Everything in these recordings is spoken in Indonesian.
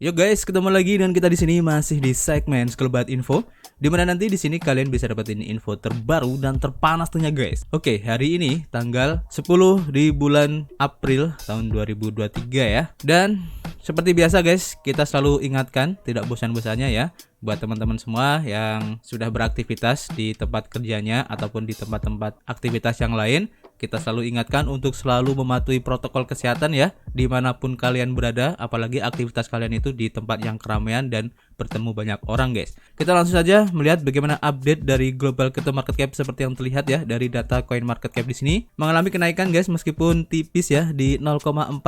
Yo guys, ketemu lagi dengan kita di sini masih di segmen Sekelebat Info, di mana nanti di sini kalian bisa dapetin info terbaru dan terpanas tentunya guys. Oke, hari ini tanggal 10 di bulan April tahun 2023 ya. Dan seperti biasa guys, kita selalu ingatkan tidak bosan-bosannya ya buat teman-teman semua yang sudah beraktivitas di tempat kerjanya ataupun di tempat-tempat aktivitas yang lain. Kita selalu ingatkan untuk selalu mematuhi protokol kesehatan ya, dimanapun kalian berada, apalagi aktivitas kalian itu di tempat yang keramaian dan bertemu banyak orang guys. Kita langsung saja melihat bagaimana update dari global crypto market cap seperti yang terlihat ya dari data coin market cap di sini mengalami kenaikan guys meskipun tipis ya di 0,47%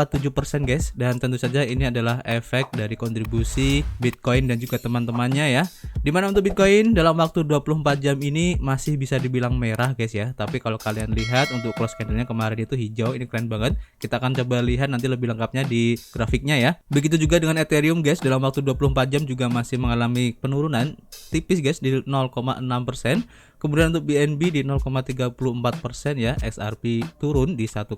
guys, dan tentu saja ini adalah efek dari kontribusi Bitcoin dan juga teman-temannya ya. Dimana untuk Bitcoin dalam waktu 24 jam ini masih bisa dibilang merah guys ya, tapi kalau kalian lihat untuk close candlenya kemarin itu hijau, ini keren banget. Kita akan coba lihat nanti lebih lengkapnya di grafiknya ya. Begitu juga dengan Ethereum guys, dalam waktu 24 jam juga masih mengalami penurunan tipis guys di 0,6%. Kemudian untuk BNB di 0,34% ya, XRP turun di 1,6%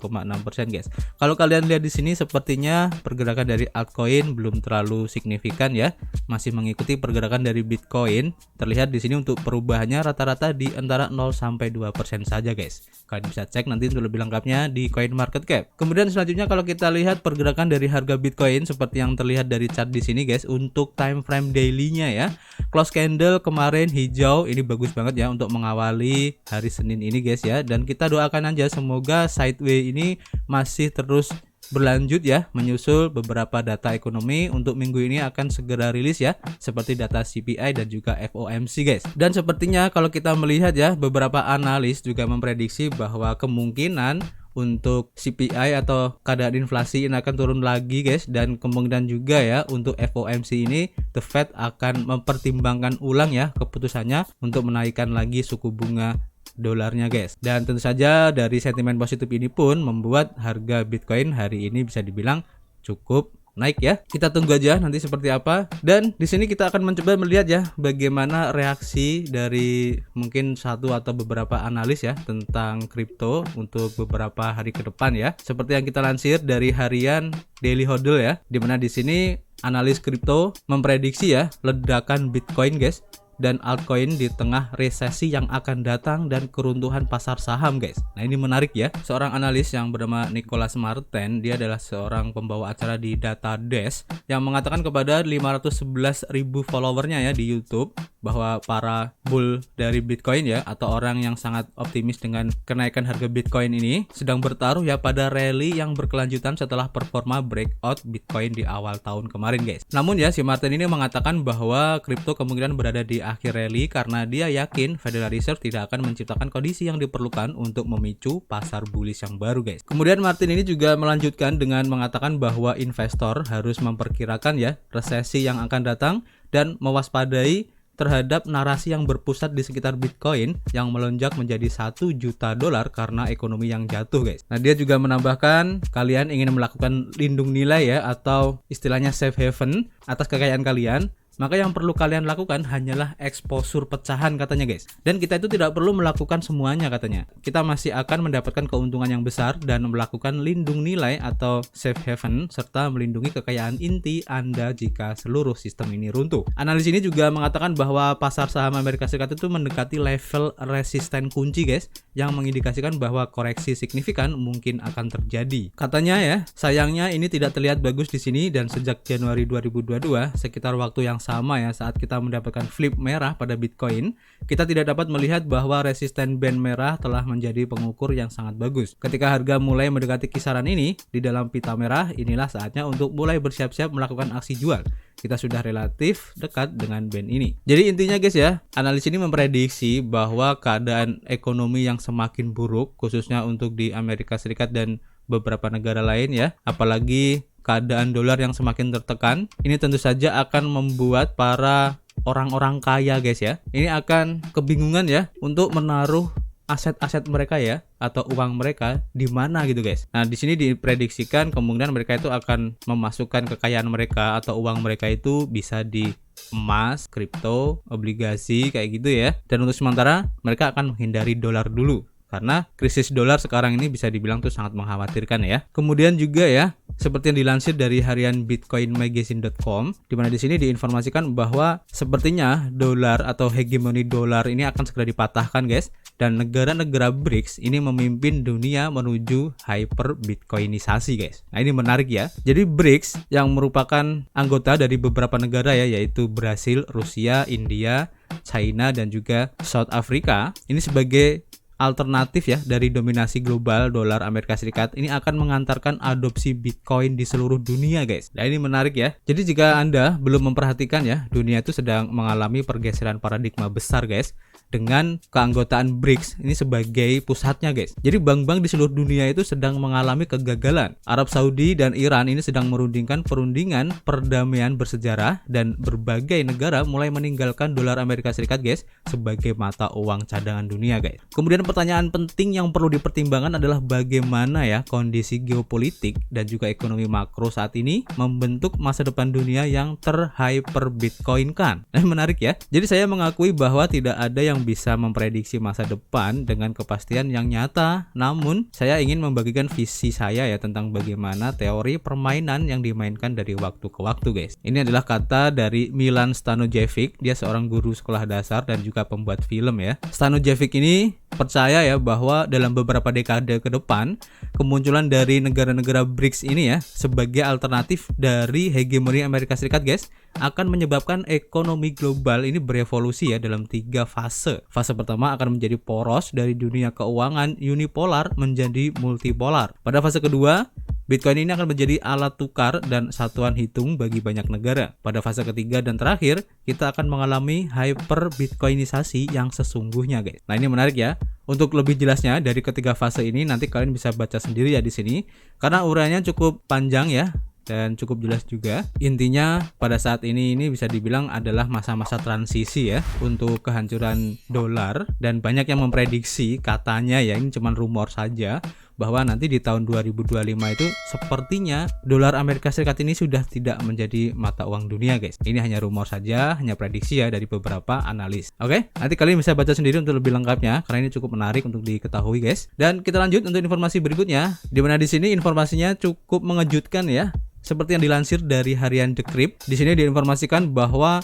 guys. Kalau kalian lihat di sini sepertinya pergerakan dari altcoin belum terlalu signifikan ya, masih mengikuti pergerakan dari Bitcoin. Terlihat di sini untuk perubahannya rata-rata di antara 0 sampai 2% saja guys. Kalian bisa cek nanti untuk lebih lengkapnya di Coin Market Cap. Kemudian selanjutnya kalau kita lihat pergerakan dari harga Bitcoin seperti yang terlihat dari chart di sini guys, untuk time frame daily-nya ya. Close candle kemarin hijau, ini bagus banget ya untuk mengawali hari Senin ini guys ya, dan kita doakan aja semoga sideway ini masih terus berlanjut ya, menyusul beberapa data ekonomi untuk minggu ini akan segera rilis ya, seperti data CPI dan juga FOMC guys. Dan sepertinya kalau kita melihat ya, beberapa analis juga memprediksi bahwa kemungkinan untuk CPI atau keadaan inflasi ini akan turun lagi guys, dan kemungkinan juga ya untuk FOMC ini The Fed akan mempertimbangkan ulang ya keputusannya untuk menaikkan lagi suku bunga dolarnya guys. Dan tentu saja dari sentimen positif ini pun membuat harga Bitcoin hari ini bisa dibilang cukup naik ya. Kita tunggu aja nanti seperti apa. Dan di sini kita akan mencoba melihat ya bagaimana reaksi dari mungkin satu atau beberapa analis ya tentang kripto untuk beberapa hari ke depan ya. Seperti yang kita lansir dari harian Daily Hodl ya, dimana di sini analis kripto memprediksi ya ledakan Bitcoin guys dan altcoin di tengah resesi yang akan datang dan keruntuhan pasar saham guys. Nah ini menarik ya. Seorang analis yang bernama Nicholas Martin, dia adalah seorang pembawa acara di Data Desk yang mengatakan kepada 511.000 followernya ya di YouTube bahwa para bull dari Bitcoin ya, atau orang yang sangat optimis dengan kenaikan harga Bitcoin ini sedang bertaruh ya pada rally yang berkelanjutan setelah performa breakout Bitcoin di awal tahun kemarin guys. Namun ya si Martin ini mengatakan bahwa kripto kemungkinan berada di akhir rally karena dia yakin Federal Reserve tidak akan menciptakan kondisi yang diperlukan untuk memicu pasar bullish yang baru guys. Kemudian Martin ini juga melanjutkan dengan mengatakan bahwa investor harus memperkirakan ya resesi yang akan datang dan mewaspadai terhadap narasi yang berpusat di sekitar Bitcoin yang melonjak menjadi $1 juta karena ekonomi yang jatuh guys. Nah dia juga menambahkan kalian ingin melakukan lindung nilai ya, atau istilahnya safe haven atas kekayaan kalian, maka yang perlu kalian lakukan hanyalah eksposur pecahan katanya guys. Dan kita itu tidak perlu melakukan semuanya katanya. Kita masih akan mendapatkan keuntungan yang besar dan melakukan lindung nilai atau safe haven serta melindungi kekayaan inti Anda jika seluruh sistem ini runtuh. Analis ini juga mengatakan bahwa pasar saham Amerika Serikat itu mendekati level resisten kunci guys, yang mengindikasikan bahwa koreksi signifikan mungkin akan terjadi. Katanya ya, sayangnya ini tidak terlihat bagus di sini, dan sejak Januari 2022 sekitar waktu yang sama ya saat kita mendapatkan flip merah pada Bitcoin, kita tidak dapat melihat bahwa resisten band merah telah menjadi pengukur yang sangat bagus. Ketika harga mulai mendekati kisaran ini di dalam pita merah, inilah saatnya untuk mulai bersiap-siap melakukan aksi jual. Kita sudah relatif dekat dengan band ini. Jadi intinya guys ya, analis ini memprediksi bahwa keadaan ekonomi yang semakin buruk khususnya untuk di Amerika Serikat dan beberapa negara lain ya, apalagi keadaan dolar yang semakin tertekan, ini tentu saja akan membuat para orang-orang kaya guys ya, ini akan kebingungan ya untuk menaruh aset-aset mereka ya, atau uang mereka di mana gitu guys. Nah di sini diprediksikan kemungkinan mereka itu akan memasukkan kekayaan mereka atau uang mereka itu bisa di emas, kripto, obligasi kayak gitu ya. Dan untuk sementara mereka akan menghindari dolar dulu karena krisis dolar sekarang ini bisa dibilang tuh sangat mengkhawatirkan ya. Kemudian juga ya, seperti yang dilansir dari harian bitcoinmagazine.com, di mana di sini diinformasikan bahwa sepertinya dolar atau hegemoni dolar ini akan segera dipatahkan guys, dan negara-negara BRICS ini memimpin dunia menuju hyper bitcoinisasi guys. Nah, ini menarik ya. Jadi BRICS yang merupakan anggota dari beberapa negara ya, yaitu Brasil, Rusia, India, China, dan juga South Africa, ini sebagai alternatif ya dari dominasi global dolar Amerika Serikat, ini akan mengantarkan adopsi Bitcoin di seluruh dunia guys. Nah, ini menarik ya. Jadi jika Anda belum memperhatikan ya, dunia itu sedang mengalami pergeseran paradigma besar guys, dengan keanggotaan BRICS ini sebagai pusatnya guys. Jadi bank-bank di seluruh dunia itu sedang mengalami kegagalan. Arab Saudi dan Iran ini sedang merundingkan perundingan perdamaian bersejarah, dan berbagai negara mulai meninggalkan dolar Amerika Serikat guys sebagai mata uang cadangan dunia guys. Kemudian pertanyaan penting yang perlu dipertimbangkan adalah bagaimana ya kondisi geopolitik dan juga ekonomi makro saat ini membentuk masa depan dunia yang terhyper bitcoinkan. Nah, menarik ya. Jadi saya mengakui bahwa tidak ada yang bisa memprediksi masa depan dengan kepastian yang nyata, namun saya ingin membagikan visi saya ya tentang bagaimana teori permainan yang dimainkan dari waktu ke waktu guys. Ini adalah kata dari Milan Stanojevic, dia seorang guru sekolah dasar dan juga pembuat film ya. Stanojevic ini percaya ya bahwa dalam beberapa dekade ke depan, kemunculan dari negara-negara BRICS ini ya sebagai alternatif dari hegemoni Amerika Serikat guys akan menyebabkan ekonomi global ini berevolusi ya dalam 3 fase. Fase pertama akan menjadi poros dari dunia keuangan unipolar menjadi multipolar. Pada fase kedua, Bitcoin ini akan menjadi alat tukar dan satuan hitung bagi banyak negara. Pada fase ketiga dan terakhir, kita akan mengalami hyper bitcoinisasi yang sesungguhnya guys. Nah, ini menarik ya. Untuk lebih jelasnya dari ketiga fase ini nanti kalian bisa baca sendiri ya di sini, karena uraiannya cukup panjang ya dan cukup jelas juga. Intinya pada saat ini bisa dibilang adalah masa-masa transisi ya untuk kehancuran dolar, dan banyak yang memprediksi, katanya ya ini cuma rumor saja, bahwa nanti di tahun 2025 itu sepertinya dolar Amerika Serikat ini sudah tidak menjadi mata uang dunia guys. Ini hanya rumor saja, hanya prediksi ya dari beberapa analis. Oke, nanti kalian bisa baca sendiri untuk lebih lengkapnya karena ini cukup menarik untuk diketahui guys. Dan kita lanjut untuk informasi berikutnya, di mana di sini informasinya cukup mengejutkan ya. Seperti yang dilansir dari harian Decrypt, di sini diinformasikan bahwa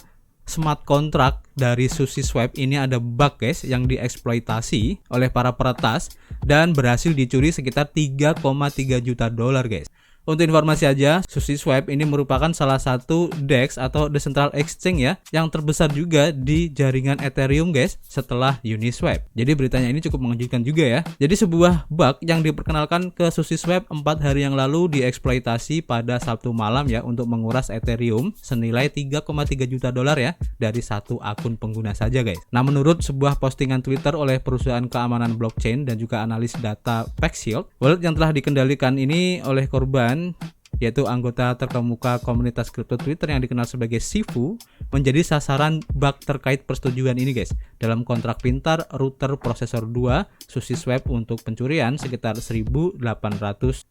smart contract dari SushiSwap ini ada bug guys yang dieksploitasi oleh para peretas dan berhasil dicuri sekitar 3,3 juta dolar guys. Untuk informasi aja, SushiSwap ini merupakan salah satu DEX atau Decentral Exchange ya yang terbesar juga di jaringan Ethereum guys setelah Uniswap. Jadi beritanya ini cukup mengejutkan juga ya. Jadi sebuah bug yang diperkenalkan ke SushiSwap 4 hari yang lalu dieksploitasi pada Sabtu malam ya untuk menguras Ethereum senilai 3,3 juta dolar ya dari satu akun pengguna saja guys. Nah, menurut sebuah postingan Twitter oleh perusahaan keamanan blockchain dan juga analis data PaxShield, wallet yang telah dikendalikan ini oleh korban, yaitu anggota terkemuka komunitas kripto Twitter yang dikenal sebagai Sifu, menjadi sasaran bug terkait persetujuan ini guys dalam kontrak pintar router prosesor 2 SushiSwap untuk pencurian sekitar 1.800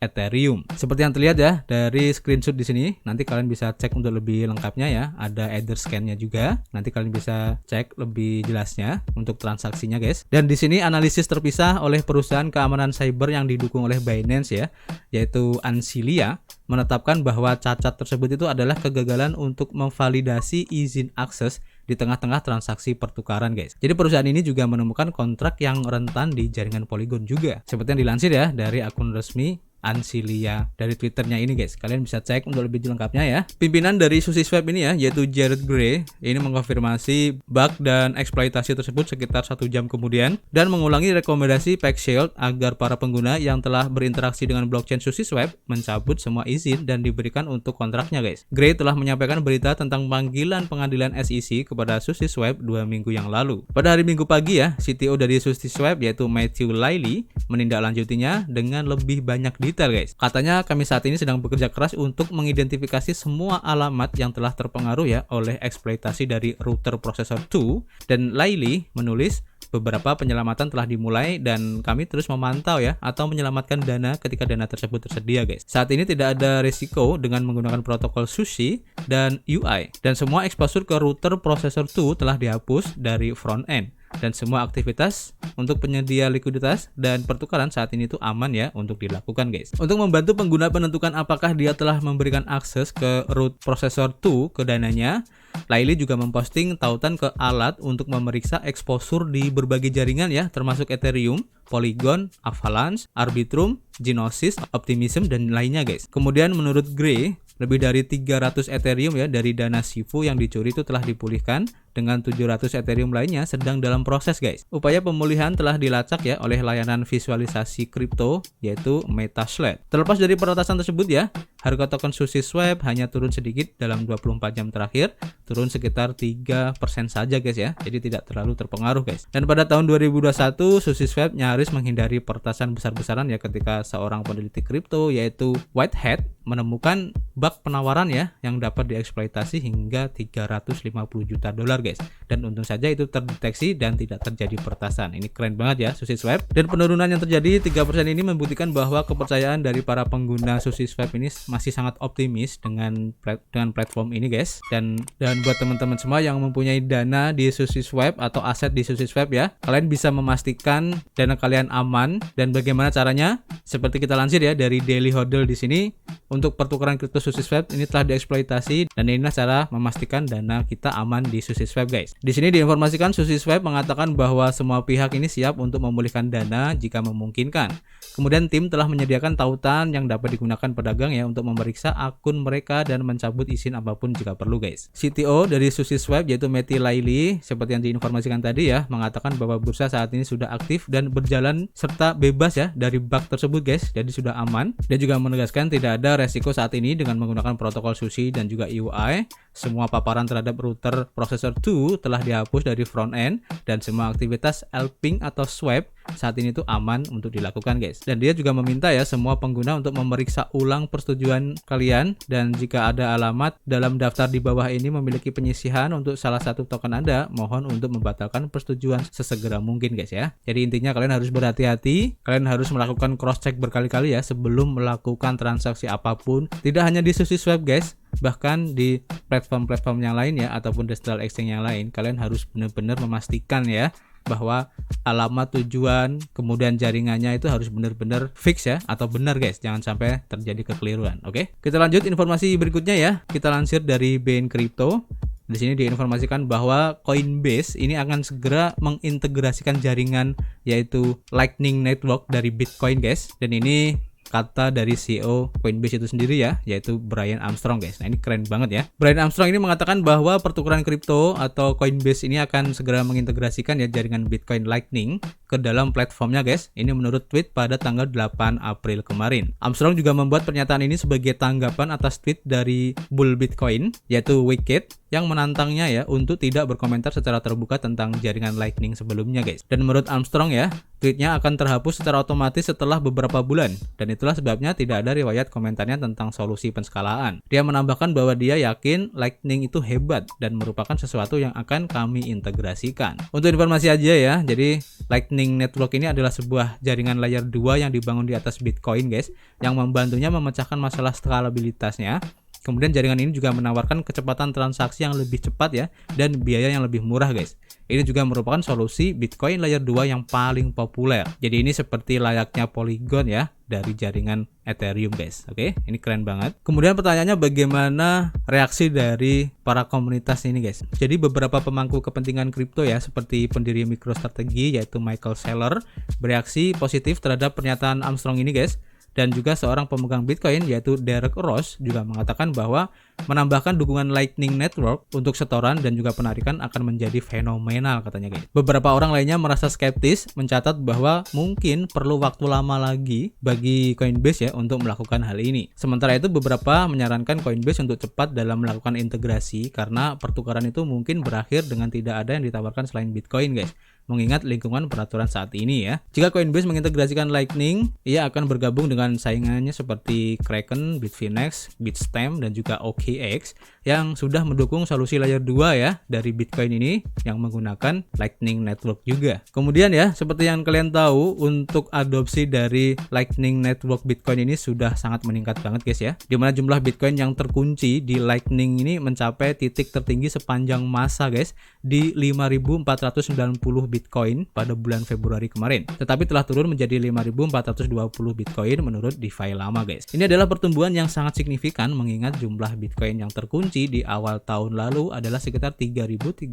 Ethereum. Seperti yang terlihat ya dari screenshot di sini, nanti kalian bisa cek untuk lebih lengkapnya ya. Ada Etherscan-nya juga. Nanti kalian bisa cek lebih jelasnya untuk transaksinya guys. Dan di sini analisis terpisah oleh perusahaan keamanan cyber yang didukung oleh Binance ya, yaitu Ansilia, menetapkan bahwa cacat tersebut itu adalah kegagalan untuk memvalidasi izin akses di tengah-tengah transaksi pertukaran guys. Jadi perusahaan ini juga menemukan kontrak yang rentan di jaringan Polygon juga. Seperti yang dilansir ya dari akun resmi Ansilia dari Twitternya ini guys. Kalian bisa cek untuk lebih lengkapnya ya. Pimpinan dari SushiSwap ini ya, yaitu Jared Gray, ini mengkonfirmasi bug dan eksploitasi tersebut sekitar 1 jam kemudian dan mengulangi rekomendasi PaxShield agar para pengguna yang telah berinteraksi dengan blockchain SushiSwap mencabut semua izin dan diberikan untuk kontraknya guys. Gray telah menyampaikan berita tentang panggilan pengadilan SEC kepada SushiSwap 2 minggu yang lalu. Pada hari Minggu pagi ya, CTO dari SushiSwap yaitu Matthew Liley menindaklanjutinya dengan lebih banyak detail guys. Katanya, kami saat ini sedang bekerja keras untuk mengidentifikasi semua alamat yang telah terpengaruh ya oleh eksploitasi dari router prosesor 2, dan Liley menulis beberapa penyelamatan telah dimulai dan kami terus memantau ya atau menyelamatkan dana ketika dana tersebut tersedia guys. Saat ini tidak ada risiko dengan menggunakan protokol Sushi dan UI, dan semua exposure ke router prosesor 2 telah dihapus dari front end. dan semua aktivitas untuk penyedia likuiditas dan pertukaran saat ini itu aman ya untuk dilakukan guys. Untuk membantu pengguna menentukan apakah dia telah memberikan akses ke root processor 2 ke dananya, Laili juga memposting tautan ke alat untuk memeriksa exposure di berbagai jaringan ya, termasuk Ethereum, Polygon, Avalanche, Arbitrum, Genesis, Optimism, dan lainnya guys. Kemudian menurut Gray, lebih dari 300 Ethereum ya dari dana Shifu yang dicuri itu telah dipulihkan, dengan 700 Ethereum lainnya sedang dalam proses guys. Upaya pemulihan telah dilacak ya oleh layanan visualisasi kripto yaitu MetaSlash. Terlepas dari peretasan tersebut ya, harga token SushiSwap hanya turun sedikit dalam 24 jam terakhir, turun sekitar 3% saja guys ya. Jadi tidak terlalu terpengaruh guys. Dan pada tahun 2021 SushiSwap nyaris menghindari peretasan besar-besaran ya ketika seorang peneliti kripto yaitu Whitehead menemukan bug penawaran ya yang dapat dieksploitasi hingga 350 juta dolar guys. Dan untung saja itu terdeteksi dan tidak terjadi peretasan. Ini keren banget ya SushiSwap. Dan penurunan yang terjadi 3% ini membuktikan bahwa kepercayaan dari para pengguna SushiSwap ini masih sangat optimis dengan platform ini guys. Dan buat teman-teman semua yang mempunyai dana di SushiSwap atau aset di SushiSwap ya, kalian bisa memastikan dana kalian aman. Dan bagaimana caranya? Seperti kita lansir ya dari Daily Hodl di sini, untuk pertukaran kripto SushiSwap ini telah dieksploitasi dan inilah cara memastikan dana kita aman di SushiSwap guys. Di sini diinformasikan SushiSwap mengatakan bahwa semua pihak ini siap untuk memulihkan dana jika memungkinkan. Kemudian tim telah menyediakan tautan yang dapat digunakan pedagang ya untuk memeriksa akun mereka dan mencabut izin apapun jika perlu guys. CTO dari SushiSwap yaitu Matty Laili seperti yang diinformasikan tadi ya mengatakan bahwa bursa saat ini sudah aktif dan berjalan serta bebas ya dari bug tersebut guys. Jadi sudah aman. Dia juga menegaskan tidak ada resiko saat ini dengan menggunakan protokol Sushi dan juga UI. Semua paparan terhadap router processor 2 telah dihapus dari front end dan semua aktivitas L-Ping atau swap saat ini tuh aman untuk dilakukan guys. Dan dia juga meminta ya semua pengguna untuk memeriksa ulang persetujuan kalian dan jika ada alamat dalam daftar di bawah ini memiliki penyisihan untuk salah satu token Anda, mohon untuk membatalkan persetujuan sesegera mungkin guys ya. Jadi intinya kalian harus berhati-hati, kalian harus melakukan cross check berkali-kali ya sebelum melakukan transaksi apapun. Tidak hanya di SushiSwap guys, bahkan di platform-platform yang lain ya ataupun digital exchange yang lain, kalian harus benar-benar memastikan ya bahwa alamat tujuan kemudian jaringannya itu harus benar-benar fix ya atau benar guys, jangan sampai terjadi kekeliruan. Oke, kita lanjut informasi berikutnya ya. Kita lansir dari Bain Crypto. Di sini diinformasikan bahwa Coinbase ini akan segera mengintegrasikan jaringan yaitu Lightning Network dari Bitcoin guys. Dan ini kata dari CEO Coinbase itu sendiri ya, yaitu Brian Armstrong guys. Nah ini keren banget ya. Brian Armstrong ini mengatakan bahwa pertukaran kripto atau Coinbase ini akan segera mengintegrasikan ya jaringan Bitcoin Lightning ke dalam platformnya guys. Ini menurut tweet pada tanggal 8 April kemarin. Armstrong juga membuat pernyataan ini sebagai tanggapan atas tweet dari Bull Bitcoin yaitu Wicked yang menantangnya ya untuk tidak berkomentar secara terbuka tentang jaringan Lightning sebelumnya guys. Dan menurut Armstrong ya, tweetnya akan terhapus secara otomatis setelah beberapa bulan. Dan itulah sebabnya tidak ada riwayat komentarnya tentang solusi penskalaan. Dia menambahkan bahwa dia yakin Lightning itu hebat dan merupakan sesuatu yang akan kami integrasikan. Untuk informasi aja ya, jadi Lightning Network ini adalah sebuah jaringan layer 2 yang dibangun di atas Bitcoin guys, yang membantunya memecahkan masalah skalabilitasnya. Kemudian jaringan ini juga menawarkan kecepatan transaksi yang lebih cepat ya dan biaya yang lebih murah guys. Ini juga merupakan solusi Bitcoin layer 2 yang paling populer. Jadi ini seperti layaknya Polygon ya dari jaringan Ethereum guys. Oke, ini keren banget. Kemudian pertanyaannya bagaimana reaksi dari para komunitas ini guys. Jadi beberapa pemangku kepentingan kripto ya seperti pendiri MicroStrategy yaitu Michael Saylor bereaksi positif terhadap pernyataan Armstrong ini guys. Dan juga seorang pemegang Bitcoin yaitu Derek Ross juga mengatakan bahwa menambahkan dukungan Lightning Network untuk setoran dan juga penarikan akan menjadi fenomenal katanya guys. Beberapa orang lainnya merasa skeptis mencatat bahwa mungkin perlu waktu lama lagi bagi Coinbase ya untuk melakukan hal ini. Sementara itu beberapa menyarankan Coinbase untuk cepat dalam melakukan integrasi karena pertukaran itu mungkin berakhir dengan tidak ada yang ditawarkan selain Bitcoin guys. Mengingat lingkungan peraturan saat ini ya. Jika Coinbase mengintegrasikan Lightning, ia akan bergabung dengan saingannya seperti Kraken, Bitfinex, Bitstamp, dan juga OKX yang sudah mendukung solusi layer 2 ya dari Bitcoin ini yang menggunakan Lightning Network juga. Kemudian ya, seperti yang kalian tahu, untuk adopsi dari Lightning Network Bitcoin ini sudah sangat meningkat banget guys ya. Dimana jumlah Bitcoin yang terkunci di Lightning ini mencapai titik tertinggi sepanjang masa guys di 5.490 Bitcoin Bitcoin pada bulan Februari kemarin, tetapi telah turun menjadi 5.420 Bitcoin menurut DeFi lama guys. Ini adalah pertumbuhan yang sangat signifikan mengingat jumlah Bitcoin yang terkunci di awal tahun lalu adalah sekitar 3.350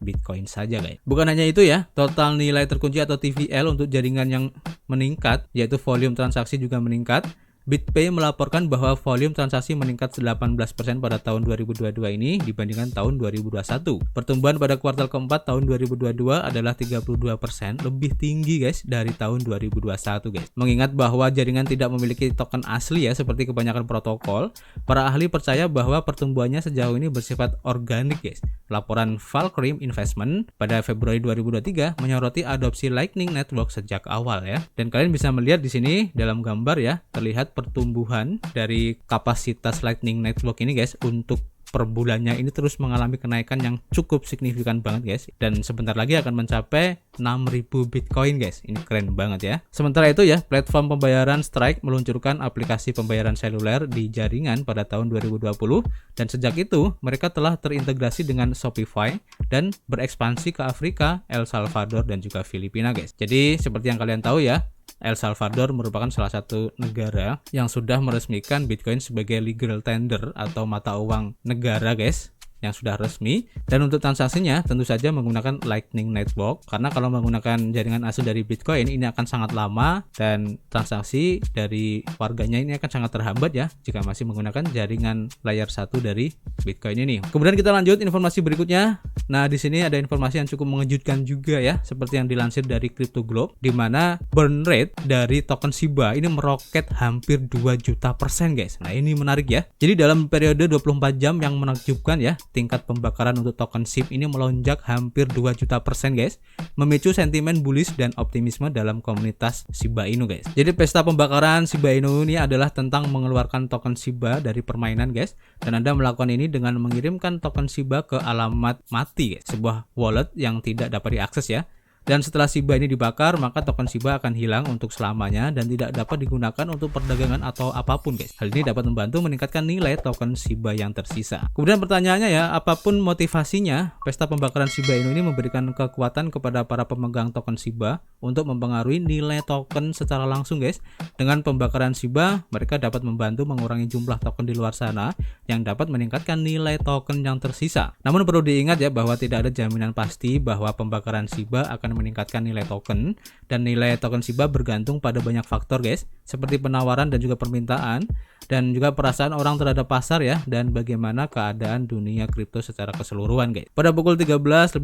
Bitcoin saja guys. Bukan hanya itu ya, total nilai terkunci atau TVL untuk jaringan yang meningkat, yaitu volume transaksi juga meningkat. BitPay melaporkan bahwa volume transaksi meningkat 18% pada tahun 2022 ini dibandingkan tahun 2021. Pertumbuhan pada kuartal keempat tahun 2022 adalah 32%, lebih tinggi guys dari tahun 2021 guys. Mengingat bahwa jaringan tidak memiliki token asli ya seperti kebanyakan protokol, para ahli percaya bahwa pertumbuhannya sejauh ini bersifat organik guys. Laporan Valkyrie Investment pada Februari 2023 menyoroti adopsi Lightning Network sejak awal ya. Dan kalian bisa melihat di sini dalam gambar ya, terlihat pertumbuhan dari kapasitas Lightning Network ini guys untuk per bulannya ini terus mengalami kenaikan yang cukup signifikan banget guys, dan sebentar lagi akan mencapai 6.000 Bitcoin guys. Ini keren banget ya. Sementara itu ya, platform pembayaran Strike meluncurkan aplikasi pembayaran seluler di jaringan pada tahun 2020, dan sejak itu mereka telah terintegrasi dengan Shopify dan berekspansi ke Afrika, El Salvador dan juga Filipina guys. Jadi seperti yang kalian tahu ya, El Salvador merupakan salah satu negara yang sudah meresmikan Bitcoin sebagai legal tender atau mata uang negara guys, yang sudah resmi. Dan untuk transaksinya tentu saja menggunakan Lightning Network, karena kalau menggunakan jaringan asli dari Bitcoin ini akan sangat lama dan transaksi dari warganya ini akan sangat terhambat ya jika masih menggunakan jaringan layer 1 dari Bitcoin ini. Kemudian kita lanjut informasi berikutnya. Nah, di sini ada informasi yang cukup mengejutkan juga ya, seperti yang dilansir dari Crypto Globe, di mana burn rate dari token Shiba ini meroket hampir 2 juta % guys. Nah, ini menarik ya. Jadi dalam periode 24 jam yang menakjubkan ya, tingkat pembakaran untuk token SHIB ini melonjak hampir 2 juta % guys, memicu sentimen bullish dan optimisme dalam komunitas Shiba Inu guys. Jadi pesta pembakaran Shiba Inu ini adalah tentang mengeluarkan token Shiba dari permainan guys, dan Anda melakukan ini dengan mengirimkan token Shiba ke alamat mati guys, sebuah wallet yang tidak dapat diakses ya. Dan setelah Shiba ini dibakar, maka token Shiba akan hilang untuk selamanya dan tidak dapat digunakan untuk perdagangan atau apapun guys. Hal ini dapat membantu meningkatkan nilai token Shiba yang tersisa. Kemudian pertanyaannya ya, apapun motivasinya, pesta pembakaran Shiba Inu ini memberikan kekuatan kepada para pemegang token Shiba untuk mempengaruhi nilai token secara langsung guys. Dengan pembakaran Shiba, mereka dapat membantu mengurangi jumlah token di luar sana yang dapat meningkatkan nilai token yang tersisa. Namun perlu diingat ya bahwa tidak ada jaminan pasti bahwa pembakaran Shiba akan meningkatkan nilai token, dan nilai token Shiba bergantung pada banyak faktor guys, seperti penawaran dan juga permintaan, dan juga perasaan orang terhadap pasar ya, dan bagaimana keadaan dunia kripto secara keseluruhan guys. Pada pukul 13.38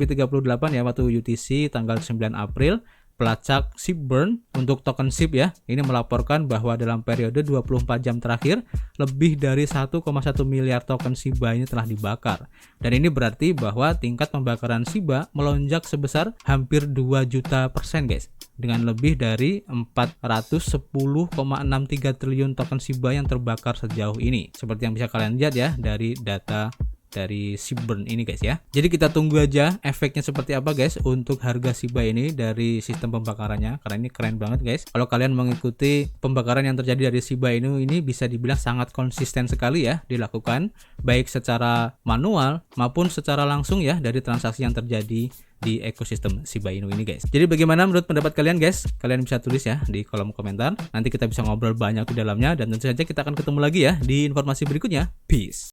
ya waktu UTC tanggal 9 April, pelacak Shibburn untuk token SHIB ya, ini melaporkan bahwa dalam periode 24 jam terakhir lebih dari 1,1 miliar token Shiba ini telah dibakar. Dan ini berarti bahwa tingkat pembakaran Shiba melonjak sebesar hampir 2 juta % guys, dengan lebih dari 410,63 triliun token Shiba yang terbakar sejauh ini. Seperti yang bisa kalian lihat ya dari data dari Shibburn ini guys ya. Jadi kita tunggu aja efeknya seperti apa guys untuk harga Shiba ini dari sistem pembakarannya, karena ini keren banget guys. Kalau kalian mengikuti pembakaran yang terjadi dari Shiba Inu ini bisa dibilang sangat konsisten sekali ya dilakukan, baik secara manual maupun secara langsung ya dari transaksi yang terjadi di ekosistem Shiba Inu ini guys. Jadi bagaimana menurut pendapat kalian guys? Kalian bisa tulis ya di kolom komentar. Nanti kita bisa ngobrol banyak di dalamnya, dan tentu saja kita akan ketemu lagi ya di informasi berikutnya. Peace.